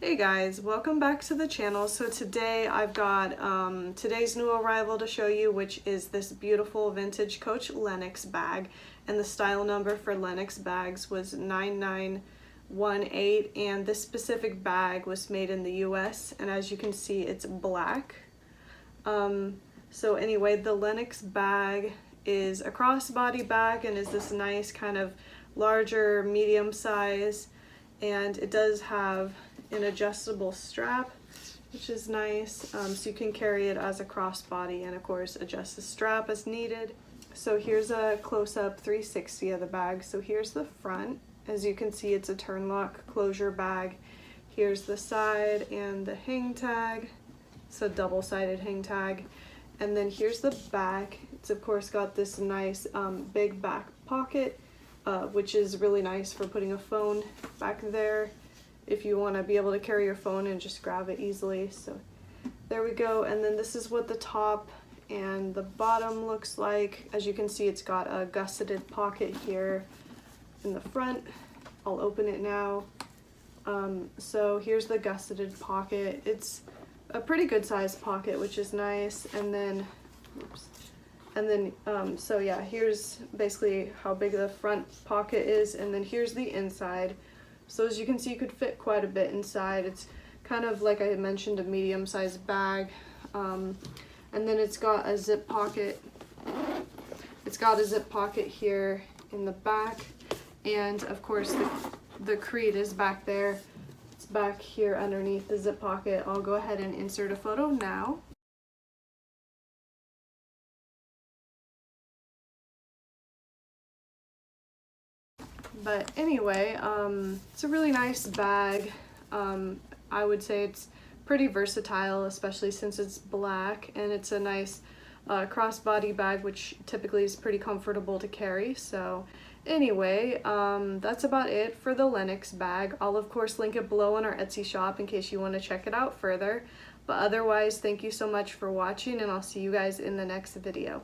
Hey guys, welcome back to the channel. So today I've got today's new arrival to show you, which is this beautiful vintage Coach Lenox bag, and the style number for Lenox bags was 9918, and this specific bag was made in the US, and as you can see it's black. So anyway, the Lenox bag is a crossbody bag and is this nice kind of larger medium size, and it does have an adjustable strap, which is nice, so you can carry it as a crossbody and of course adjust the strap as needed. So here's a close-up 360 of the bag. So here's the front. As you can see, it's a turn lock closure bag. Here's the side and the hang tag. It's a double-sided hang tag. And then here's the back. It's of course got this nice big back pocket, which is really nice for putting a phone back there if you want to be able to carry your phone and just grab it easily. So there we go. And then this is what the top and the bottom looks like. As you can see, it's got a gusseted pocket here in the front. I'll open it now. So here's the gusseted pocket. It's a pretty good sized pocket, which is nice. And then so yeah, here's basically how big the front pocket is, and then here's the inside. So as you can see, you could fit quite a bit inside. It's kind of, like I mentioned, a medium-sized bag. And then it's got a zip pocket. It's got a zip pocket here in the back, and of course the Creed is back there. It's back here underneath the zip pocket. I'll go ahead and insert a photo now. But anyway, it's a really nice bag. I would say it's pretty versatile, especially since it's black, and it's a nice crossbody bag, which typically is pretty comfortable to carry. So anyway, that's about it for the Lenox bag. I'll of course link it below on our Etsy shop in case you want to check it out further. But otherwise, thank you so much for watching, and I'll see you guys in the next video.